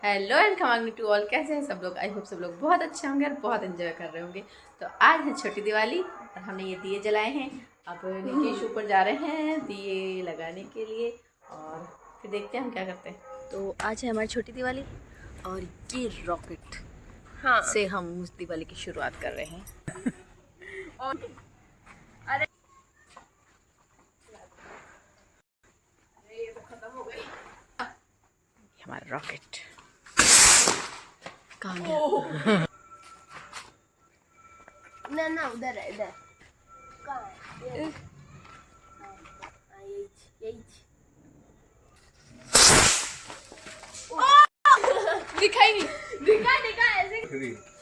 Hello and कमांग to all, कैसे हैं सब लोग। आई होप सब लोग बहुत अच्छे होंगे और बहुत एंजॉय कर रहे होंगे। तो आज है छोटी दिवाली और हमने ये दिए जलाए हैं। अब निकेश ऊपर जा रहे हैं दिए लगाने के लिए और फिर देखते हैं हम क्या करते हैं। तो आज है हमारी छोटी दिवाली और ये रॉकेट से हम उस दिवाली की शुरुआत कर रहे हैं। और अरे ये तो खत्म हो गई हमारा रॉकेट। कहाँ गया? ना ना उधर है इधर। कहाँ है ये? हाँ, यही दिखाई नहीं। दिखा ऐसे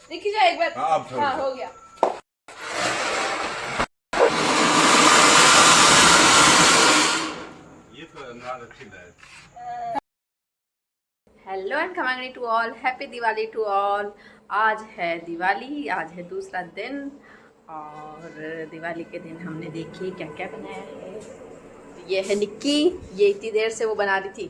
दिखी जाए एक बार। हाँ हो गया। ये तो अनार अच्छी है। हेलो एंड कमांगनी to all, happy Diwali to all. आज है दिवाली, आज है दूसरा दिन और दिवाली के दिन हमने देखिए क्या क्या बनाया है। ये है निक्की, ये इतनी देर से वो बना रही थी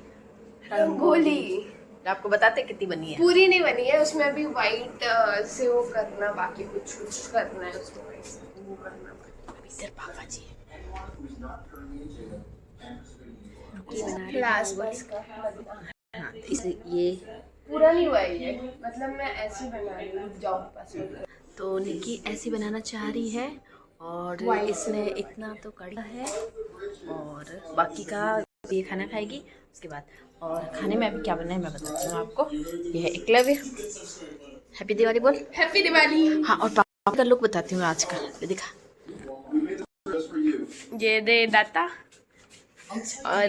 रंगोली। आपको बताते कितनी बनी है। पूरी नहीं बनी है, उसमें अभी वाइट से वो करना बाकी, कुछ कुछ करना है उसमें white से वो करना बाकी। अभी सिर्फ पापा जी क्लास बस का बनना। हाँ, इसे ये पूरा नहीं हुआ है ये, मतलब मैं ऐसे ही बना रही हूँ जॉब पास में। तो निक्की ऐसी बनाना चाह रही है और इसने इतना तो कड़ा है और बाकी का ये खाना खाएगी उसके बाद। और खाने में अभी क्या बनना है मैं बताती हूँ आपको। ये है एकलव्य। हैप्पी दिवाली बोल। हैप्पी दिवाली। हाँ, और पापा का लुक बताती हूँ आज का। ये दिखा, ये दे दाता और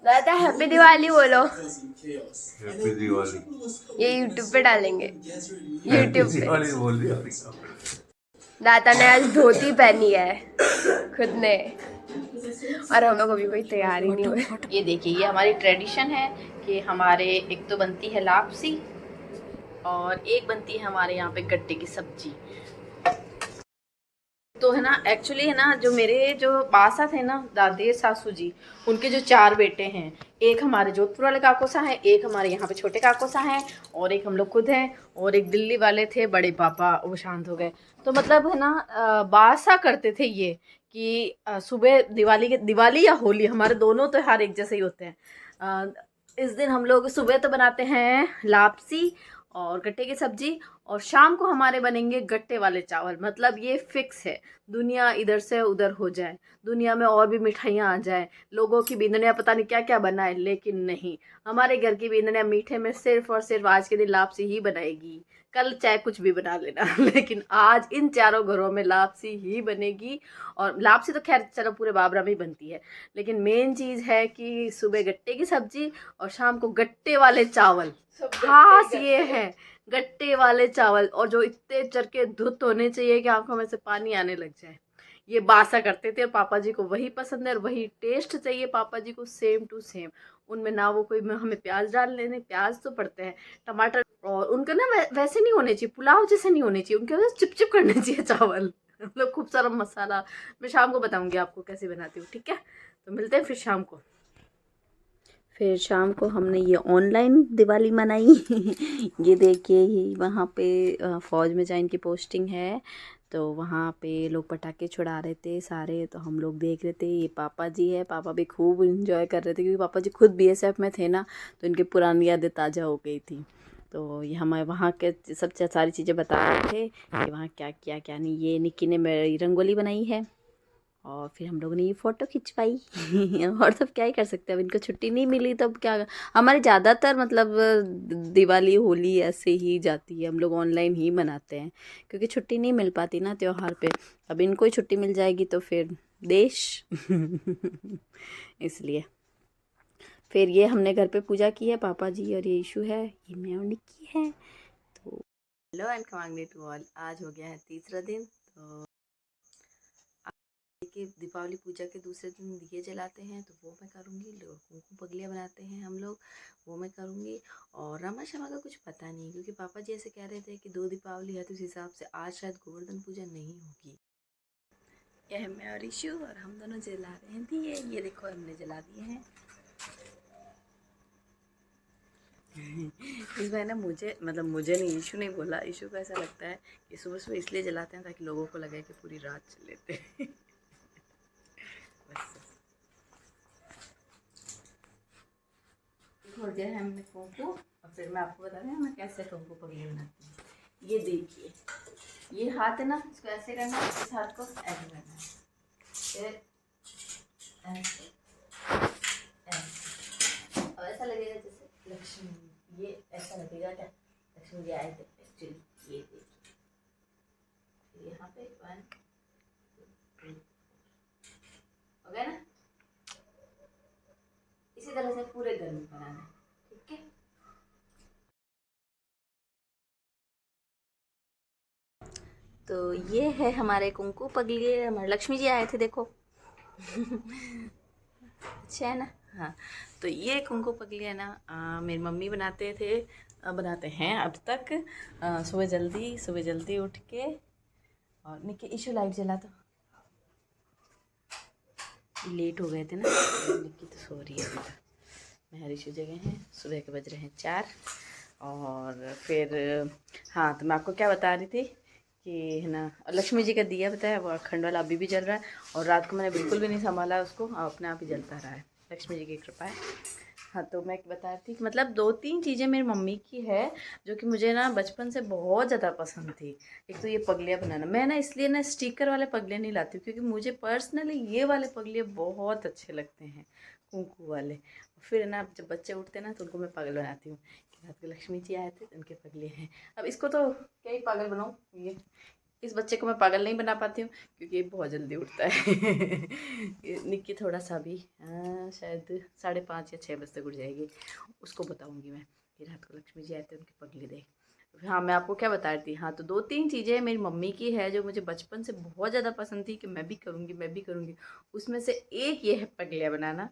दाता हैप्पी दिवाली बोलो। हैप्पी दिवाली। ये यूट्यूब पे डालेंगे, यूट्यूब पे। दिवाली बोल रही है। दाता ने आज धोती पहनी है खुद ने और हम लोग अभी कोई तैयारी नहीं हुए। ये देखिए, ये हमारी ट्रेडिशन है कि हमारे एक तो बनती है लापसी और एक बनती है हमारे यहाँ पे गट्टे की सब्जी। तो है ना, एक्चुअली है ना, जो मेरे जो पासा थे ना दादी सासू जी, उनके जो 4 बेटे हैं, एक हमारे जोधपुर वाले काकोसा हैं, एक हमारे यहाँ पे छोटे काकोसा हैं और एक हम लोग खुद हैं और एक दिल्ली वाले थे बड़े पापा, वो शांत हो गए। तो मतलब है ना, बासा करते थे ये कि सुबह दिवाली या होली, हमारे दोनों त्योहार एक जैसे ही होते हैं। इस दिन हम लोग सुबह तो बनाते हैं लापसी और गट्टे की सब्जी और शाम को हमारे बनेंगे गट्टे वाले चावल। मतलब ये फिक्स है, दुनिया इधर से उधर हो जाए, दुनिया में और भी मिठाइयाँ आ जाए, लोगों की बींदनियाँ पता नहीं क्या क्या बनाए, लेकिन नहीं, हमारे घर की बींदनियाँ मीठे में सिर्फ और सिर्फ आज के दिन लापसी ही बनाएगी। कल चाहे कुछ भी बना लेना लेकिन आज इन चारों घरों में लापसी ही बनेगी। और लापसी तो खैर चलो पूरे बाबरा में ही बनती है, लेकिन मेन चीज़ है कि सुबह गट्टे की सब्जी और शाम को गट्टे वाले चावल। खास ये है गट्टे वाले चावल, और जो इतने चरके धुत होने चाहिए कि आंखों में से पानी आने लग जाए। ये बासा करते थे और पापा जी को वही पसंद है और वही टेस्ट चाहिए पापा जी को, सेम टू सेम। उनमें ना वो कोई हमें प्याज डाल लेने, प्याज तो पड़ते हैं, टमाटर, और उनका ना वैसे नहीं होने चाहिए, पुलाव जैसे नहीं होने चाहिए, उनके वजह चिपचिप करने चाहिए चावल मतलब खूब सारा मसाला। मैं शाम को बताऊंगी आपको कैसे बनाती हूँ, ठीक है। तो मिलते हैं फिर शाम को। फिर शाम को हमने ये ऑनलाइन दिवाली मनाई ये देखिए, ये वहाँ पे फ़ौज में जहाँ इनकी पोस्टिंग है, तो वहाँ पे लोग पटाखे छुड़ा रहे थे सारे, तो हम लोग देख रहे थे। ये पापा जी है, पापा भी खूब इंजॉय कर रहे थे क्योंकि पापा जी खुद बीएसएफ में थे ना, तो इनकी पुरानी यादें ताज़ा हो गई थी। तो ये हमें वहाँ के सब सारी चीज़ें बता रहे थे कि वहाँ क्या किया क्या नहीं। ये निक्की ने मेरी रंगोली बनाई है और फिर हम लोगों ने ये फ़ोटो खिंचवाई और सब क्या ही कर सकते हैं, अब इनको छुट्टी नहीं मिली तो अब क्या। हमारी ज़्यादातर मतलब दिवाली होली ऐसे ही जाती है, हम लोग ऑनलाइन ही मनाते हैं क्योंकि छुट्टी नहीं मिल पाती ना त्योहार पे। अब इनको ही छुट्टी मिल जाएगी तो फिर देश इसलिए फिर ये हमने घर पे पूजा की है, पापा जी और ये इशू है, ये मैं और निक्की है। तो हेलो एंड कमांगने टू ऑल, आज हो गया है तीसरा दिन। तो कि दीपावली पूजा के दूसरे दिन दिए जलाते हैं तो वो मैं करूँगी, लोग कुमकुम पगलियाँ बनाते हैं हम लोग, वो मैं करूँगी। और रमा शमा का कुछ पता नहीं क्योंकि पापा जी ऐसे कह रहे थे कि 2 दीपावली है तो उस हिसाब से आज शायद गोवर्धन पूजा नहीं होगी। यह है मैं और इशू और हम दोनों जला रहे हैं दिए। ये देखो हमने जला दिए हैं। इस बार ना मुझे नहीं, ईशू नहीं बोला, ईशू को ऐसा लगता है कि सुबह सुबह इसलिए जलाते हैं ताकि लोगों को लगे कि पूरी रात चल लेते हैं। बस थोड़ी देर हमने कुंकू, और फिर मैं आपको बता रही हूँ मैं कैसे कुंकू पगली बनाती हूँ। ये देखिए, ये हाथ है ना, इसको ऐसे करना है, इस हाथ को ऐसे करना है, फिर ऐसे ऐसे, और ऐसा लगेगा जैसे लक्ष्मी, ये ऐसा लगेगा क्या लक्ष्मी जी आए थे एक्चुअली। ये देखिए, फिर यहाँ पे 1 2 3 हो गया ना। इसी तरह से पूरे घर में बनाना है, ठीक है। तो ये है हमारे कुंकू पगली, हमारे लक्ष्मी जी आए थे, देखो। अच्छा है ना। हाँ, तो ये कुंकू पगली है ना, मेरी मम्मी बनाते थे, बनाते हैं अब तक। सुबह जल्दी उठ के, और निक्की इशू लाइट जला, तो लेट हो गए थे ना, निक्की तो सो रही है अभी तक। मैं इशू जगह हैं, सुबह के बज रहे हैं 4। और फिर हाँ, तो मैं आपको क्या बता रही थी कि है ना, लक्ष्मी जी का दिया बताया वो अखंड वाला अभी भी जल रहा है, और रात को मैंने बिल्कुल भी नहीं संभाला उसको, अपने आप ही जलता रहा है, लक्ष्मी जी की कृपा है। हाँ, तो मैं बता रही थी कि मतलब 2-3 चीज़ें मेरी मम्मी की है जो कि मुझे ना बचपन से बहुत ज़्यादा पसंद थी। एक तो ये पगलियाँ बनाना, मैं ना इसलिए ना स्टिकर वाले पगले नहीं लाती हूँ, क्योंकि मुझे पर्सनली ये वाले पगले बहुत अच्छे लगते हैं, कुंकू वाले। फिर ना जब बच्चे उठते हैं ना तो उनको मैं पागल बनाती हूँ कि रात को लक्ष्मी जी आए थे तो उनके पगले हैं। अब इसको तो क्या ही पागल बनाऊँ, ये इस बच्चे को मैं पागल नहीं बना पाती हूँ क्योंकि ये बहुत जल्दी उठता है। निक्की थोड़ा सा भी शायद 5:30 या 6 बजे तक उठ जाएगी, उसको बताऊँगी मैं कि रात को लक्ष्मी जी आए थे उनके पगले देख। हाँ, मैं आपको क्या बता रही थी, हाँ, तो 2-3 चीज़ें मेरी मम्मी की है जो मुझे बचपन से बहुत ज़्यादा पसंद थी कि मैं भी करूँगी। उसमें से एक ये है पगलियाँ बनाना।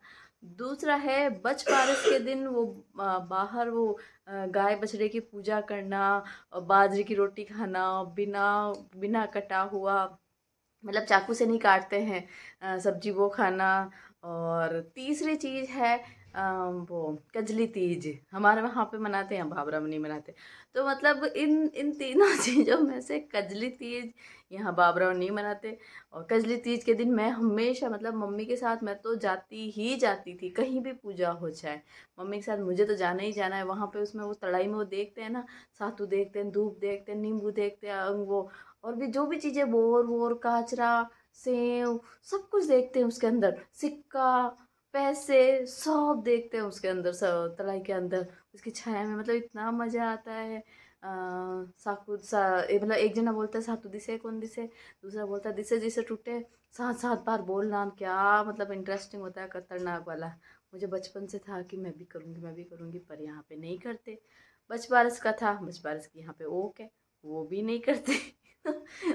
दूसरा है बच पारस के दिन वो बाहर वो गाय बछड़े की पूजा करना, और बाजरे की रोटी खाना, बिना बिना कटा हुआ, मतलब चाकू से नहीं काटते हैं, सब्जी वो खाना। और तीसरी चीज़ है वो कजली तीज, हमारे वहाँ पे मनाते हैं, बाबरा में नहीं मनाते। तो मतलब इन इन तीनों चीज़ों में से कजली तीज यहाँ बाबरा में नहीं मनाते। और कजली तीज के दिन मैं हमेशा मतलब मम्मी के साथ मैं तो जाती थी, कहीं भी पूजा हो जाए मम्मी के साथ मुझे तो जाना ही जाना है वहाँ पे। उसमें वो तड़ाई में वो देखते हैं ना, सातू देखते हैं, धूप देखते हैं, नींबू देखते हैं, वो और भी जो भी चीज़ें, बोर वोर काचरा सेव सब कुछ देखते हैं उसके अंदर, सिक्का पैसे सब देखते हैं उसके अंदर, सब तलाई के अंदर उसकी छाया में, मतलब इतना मज़ा आता है। साकू सा मतलब एक जना बोलता है सातू दिसे कौन दिसे, दूसरा बोलता है दिसे जिसे टूटे, 7-7 बार बोलना, क्या मतलब इंटरेस्टिंग होता है, खतरनाक वाला। मुझे बचपन से था कि मैं भी करूँगी, पर यहाँ पे नहीं करते। बच बारस का था, बच बारस की यहाँ पे ओक है, वो भी नहीं करते।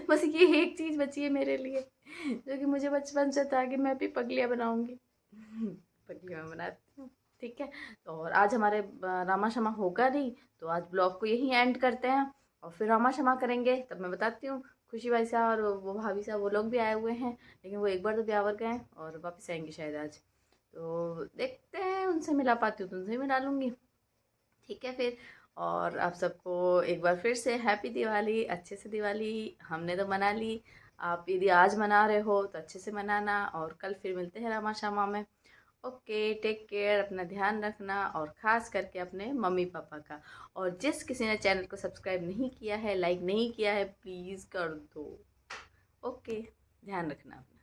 बस ये एक चीज़ बची है मेरे लिए जो कि मुझे बचपन से था कि मैं भी पगलियाँ बनाऊंगी। पगलियाँ बनाती हूँ, ठीक है। तो और आज हमारे रामा क्षमा होगा नहीं, तो आज ब्लॉग को यहीं एंड करते हैं, और फिर रामा क्षमा करेंगे तब मैं बताती हूँ। खुशी भाई साहब और वो भाभी साहब वो लोग भी आए हुए हैं, लेकिन वो एक बार तो ब्यावर गए हैं और वापस आएंगे शायद आज, तो देखते हैं उनसे मिला पाती हूँ तो उनसे मिला लूँगी, ठीक है फिर। और आप सबको एक बार फिर से हैप्पी दिवाली, अच्छे से दिवाली हमने तो मना ली, आप यदि आज मना रहे हो तो अच्छे से मनाना, और कल फिर मिलते हैं रामा शामा में। ओके, टेक केयर, अपना ध्यान रखना, और ख़ास करके अपने मम्मी पापा का। और जिस किसी ने चैनल को सब्सक्राइब नहीं किया है, लाइक नहीं किया है, प्लीज़ कर दो। ओके, ध्यान रखना अपना।